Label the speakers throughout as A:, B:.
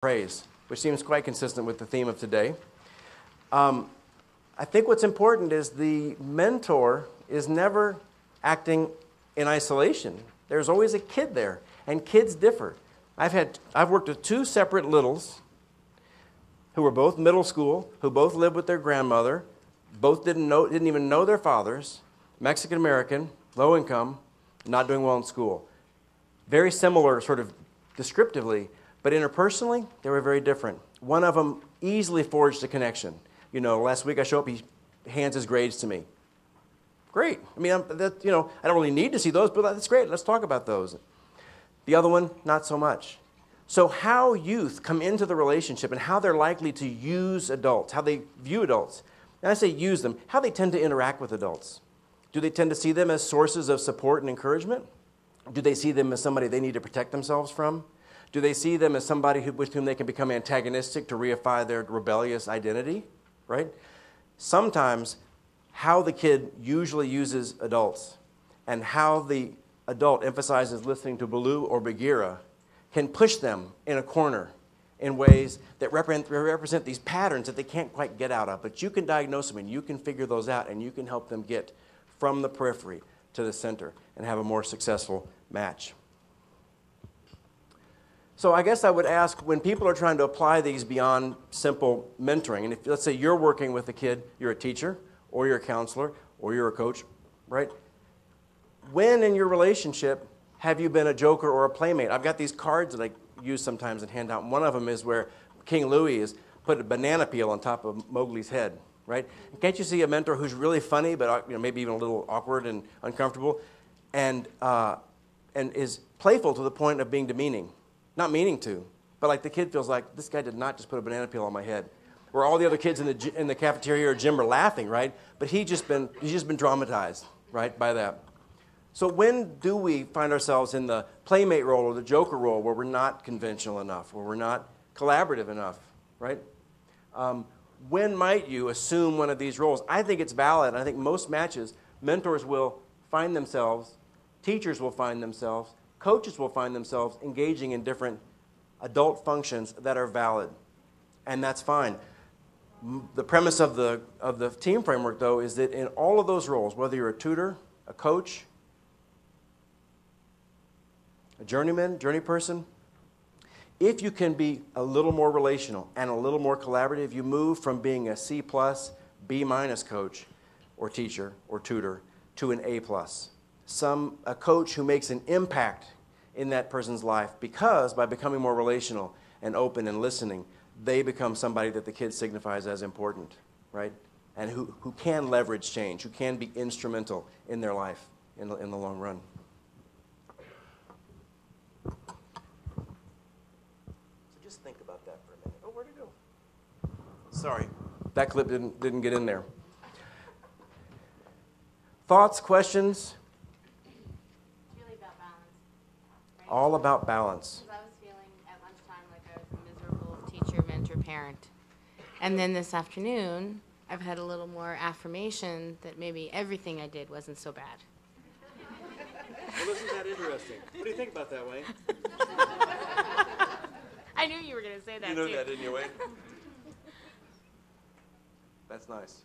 A: praise, which seems quite consistent with the theme of today. I think what's important is the mentor is never acting in isolation. There's always a kid there, and kids differ. I've worked with two separate littles who were both middle school, who both lived with their grandmother, both didn't even know their fathers, Mexican American, low income, not doing well in school. Very similar, sort of descriptively, but interpersonally, they were very different. One of them easily forged a connection. You know, last week I show up, he hands his grades to me. Great. I mean, I don't really need to see those, but that's great. Let's talk about those. The other one, not so much. So how youth come into the relationship and how they're likely to use adults, how they view adults, and I say use them, how they tend to interact with adults. Do they tend to see them as sources of support and encouragement? Do they see them as somebody they need to protect themselves from? Do they see them as somebody with whom they can become antagonistic to reify their rebellious identity? Right? Sometimes how the kid usually uses adults and how the adult emphasizes listening to Baloo or Bagheera can push them in a corner in ways that represent these patterns that they can't quite get out of. But you can diagnose them and you can figure those out and you can help them get from the periphery to the center and have a more successful match. So I guess I would ask, when people are trying to apply these beyond simple mentoring, and if, let's say you're working with a kid, you're a teacher, or you're a counselor, or you're a coach, right? When in your relationship have you been a joker or a playmate? I've got these cards that I use sometimes and hand out. And one of them is where King Louie has put a banana peel on top of Mowgli's head, right? And can't you see a mentor who's really funny, but maybe even a little awkward and uncomfortable, and is playful to the point of being demeaning? Not meaning to, but like the kid feels like, this guy did not just put a banana peel on my head. Where all the other kids in the cafeteria or gym are laughing, right? But he's just been dramatized, right, by that. So when do we find ourselves in the playmate role or the joker role where we're not conventional enough, where we're not collaborative enough, right? When might you assume one of these roles? I think it's valid. I think most matches, mentors will find themselves, teachers will find themselves, coaches will find themselves engaging in different adult functions that are valid, and that's fine. The premise of the team framework, though, is that in all of those roles, whether you're a tutor, a coach, a journey person, if you can be a little more relational and a little more collaborative, you move from being a C+, B- coach or teacher or tutor to an A+. A coach who makes an impact in that person's life because by becoming more relational and open and listening, they become somebody that the kid signifies as important, right? And who can leverage change, who can be instrumental in their life in the long run. So just think about that for a minute. Oh, where'd it go? Sorry, that clip didn't get in there. Thoughts, questions? All about balance.
B: Because I was feeling at lunchtime like I was a miserable teacher, mentor, parent. And then this afternoon, I've had a little more affirmation that maybe everything I did wasn't so bad.
A: Well, isn't that interesting? What do you think about that, Wayne?
B: I knew you were going to say that,
A: too. You knew that, didn't you, Wayne? That's nice.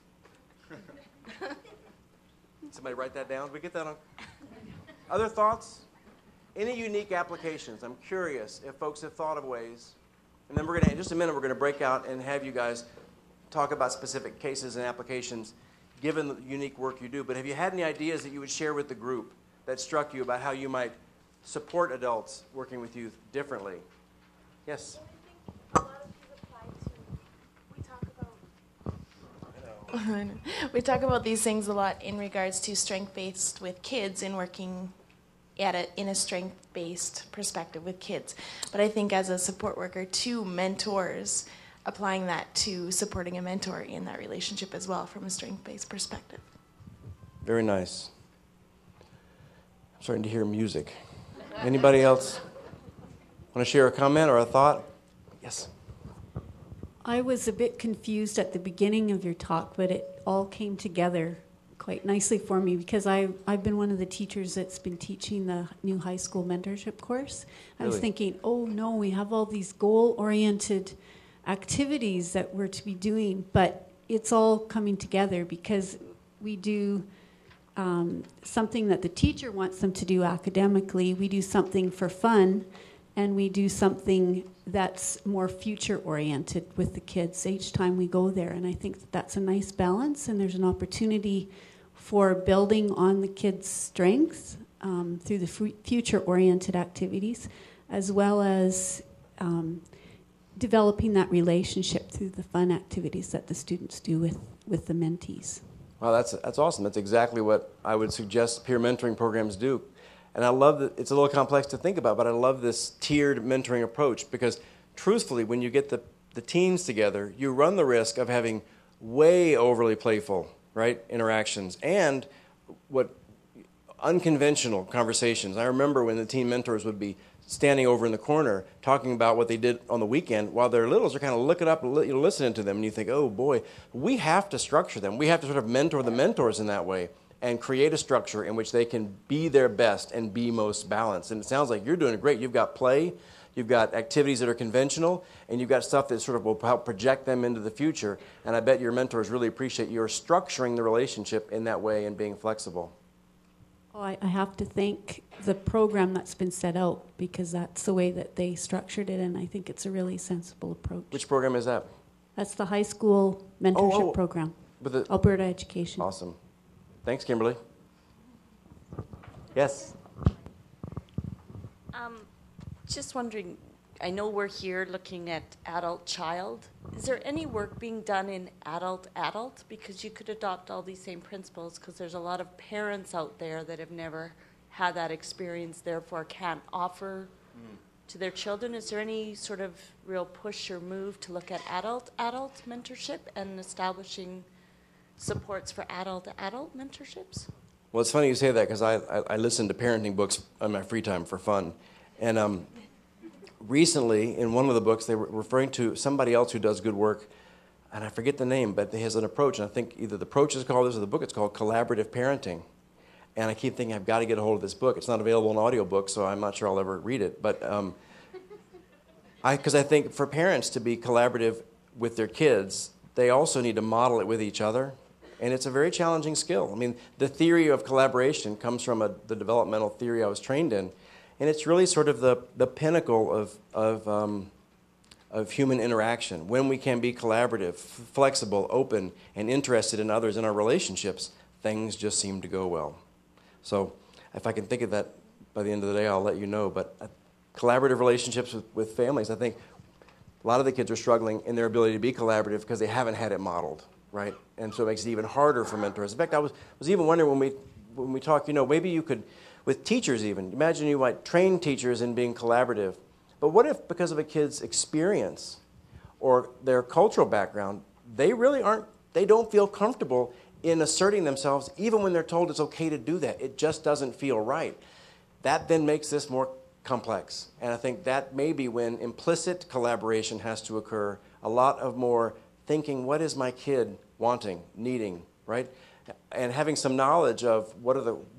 A: Somebody write that down? We get that on. Other thoughts? Any unique applications? I'm curious if folks have thought of ways. And then in just a minute, we're going to break out and have you guys talk about specific cases and applications given the unique work you do. But have you had any ideas that you would share with the group that struck you about how you might support adults working with youth differently? Yes?
C: Well, I think a lot of these apply to, we talk about these things a lot in regards to strength-based with kids and working in a strength-based perspective with kids. But I think as a support worker to mentors, applying that to supporting a mentor in that relationship as well from a strength-based perspective.
A: Very nice. I'm starting to hear music. Anybody else want to share a comment or a thought? Yes.
D: I was a bit confused at the beginning of your talk, but it all came together quite nicely for me because I've been one of the teachers that's been teaching the new high school mentorship course. I was thinking, oh no, we have all these goal-oriented activities that we're to be doing, but it's all coming together because we do something that the teacher wants them to do academically, we do something for fun, and we do something that's more future-oriented with the kids each time we go there. And I think that that's a nice balance, and there's an opportunity for building on the kids' strengths through the future-oriented activities, as well as developing that relationship through the fun activities that the students do with the mentees.
A: Wow, that's awesome. That's exactly what I would suggest peer mentoring programs do. And I love that it's a little complex to think about, but I love this tiered mentoring approach because truthfully, when you get the teens together, you run the risk of having way overly playful, right, interactions and what unconventional conversations. I remember when the teen mentors would be standing over in the corner talking about what they did on the weekend while their littles are kind of looking up and listening to them, and you think, oh boy, we have to structure them. We have to sort of mentor the mentors in that way and create a structure in which they can be their best and be most balanced. And it sounds like you're doing great. You've got play, you've got activities that are conventional, and you've got stuff that sort of will help project them into the future. And I bet your mentors really appreciate your structuring the relationship in that way and being flexible.
D: Oh, I have to thank the program that's been set out because that's the way that they structured it, and I think it's a really sensible approach.
A: Which program is that?
D: That's the high school mentorship program, Alberta Education.
A: Awesome. Thanks, Kimberly. Yes?
E: Just wondering, I know we're here looking at adult-child. Is there any work being done in adult-adult? Because you could adopt all these same principles because there's a lot of parents out there that have never had that experience, therefore can't offer to their children. Is there any sort of real push or move to look at adult-adult mentorship and establishing supports for adult-adult mentorships?
A: Well, it's funny you say that because I listen to parenting books on my free time for fun. And recently, in one of the books, they were referring to somebody else who does good work, and I forget the name, but he has an approach, and I think either the approach is called this or the book it's called Collaborative Parenting. And I keep thinking, I've got to get a hold of this book. It's not available in audiobook, so I'm not sure I'll ever read it. But because I think for parents to be collaborative with their kids, they also need to model it with each other. And it's a very challenging skill. I mean, the theory of collaboration comes from the developmental theory I was trained in. And it's really sort of the pinnacle of human interaction. When we can be collaborative, flexible, open, and interested in others in our relationships, things just seem to go well. So if I can think of that by the end of the day, I'll let you know. But collaborative relationships with families, I think a lot of the kids are struggling in their ability to be collaborative because they haven't had it modeled, right? And so it makes it even harder for mentors. In fact, I was even wondering when we talk, maybe you could, with teachers even, imagine you might train teachers in being collaborative. But what if, because of a kid's experience or their cultural background, they don't feel comfortable in asserting themselves even when they're told it's okay to do that. It just doesn't feel right. That then makes this more complex. And I think that may be when implicit collaboration has to occur, a lot of more thinking, what is my kid wanting, needing, right? And having some knowledge of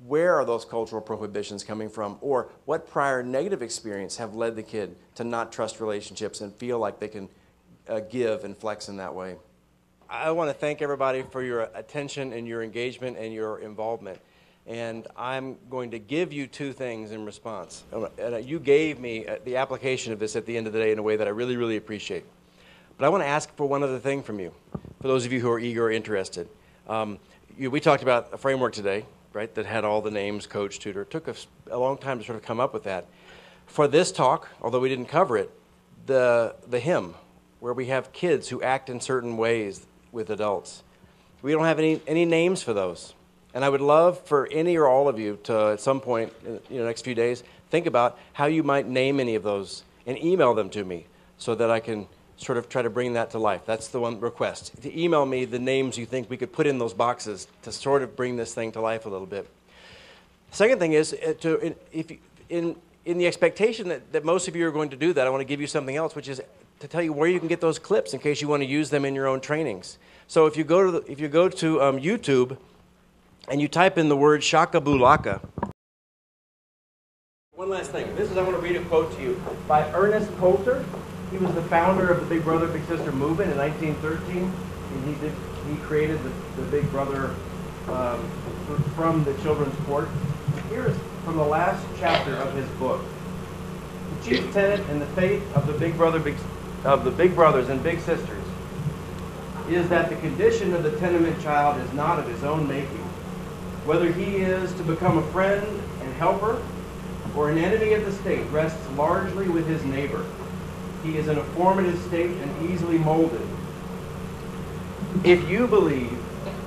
A: where are those cultural prohibitions coming from, or what prior negative experience have led the kid to not trust relationships and feel like they can give and flex in that way. I want to thank everybody for your attention and your engagement and your involvement. And I'm going to give you two things in response. And you gave me the application of this at the end of the day in a way that I really, really appreciate. But I want to ask for one other thing from you, for those of you who are eager or interested. We talked about a framework today, right, that had all the names, coach, tutor. It took a long time to sort of come up with that. For this talk, although we didn't cover it, the hymn, where we have kids who act in certain ways with adults. We don't have any names for those. And I would love for any or all of you to, at some point in the next few days, think about how you might name any of those and email them to me so that I can sort of try to bring that to life. That's the one request, to email me the names you think we could put in those boxes to sort of bring this thing to life a little bit. Second thing is, in the expectation that most of you are going to do that, I want to give you something else, which is to tell you where you can get those clips in case you want to use them in your own trainings. So if you go to YouTube and you type in the word shakabulaka. One last thing. I want to read a quote to you by Ernest Coulter. He was the founder of the Big Brother, Big Sister movement in 1913. And he created the Big Brother from the children's court. Here is from the last chapter of his book. The chief tenet in the faith of the Big Brothers and Big Sisters is that the condition of the tenement child is not of his own making. Whether he is to become a friend and helper or an enemy of the state rests largely with his neighbor. He is in a formative state and easily molded. If you believe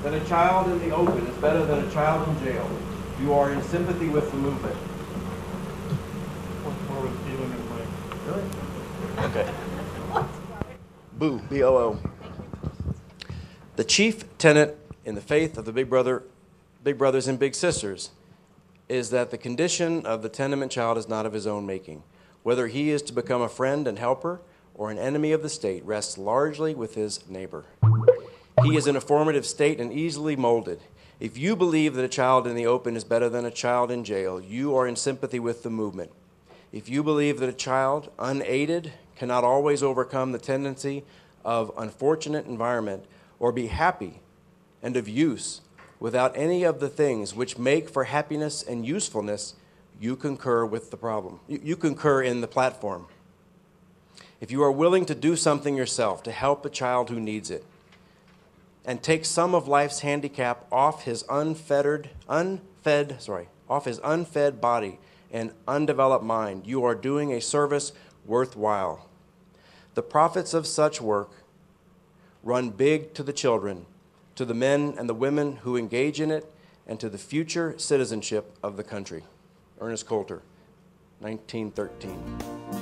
A: that a child in the open is better than a child in jail, you are in sympathy with the movement. Really? Okay. Boo, B-O-O. The chief tenet in the faith of the Big Brothers and Big Sisters is that the condition of the tenement child is not of his own making. Whether he is to become a friend and helper or an enemy of the state rests largely with his neighbor. He is in a formative state and easily molded. If you believe that a child in the open is better than a child in jail, you are in sympathy with the movement. If you believe that a child, unaided, cannot always overcome the tendency of unfortunate environment or be happy and of use without any of the things which make for happiness and usefulness, you concur with the problem. You concur in the platform. If you are willing to do something yourself to help a child who needs it and take some of life's handicap off his unfed body and undeveloped mind, you are doing a service worthwhile. The profits of such work run big to the children, to the men and the women who engage in it, and to the future citizenship of the country. Ernest Coulter, 1913.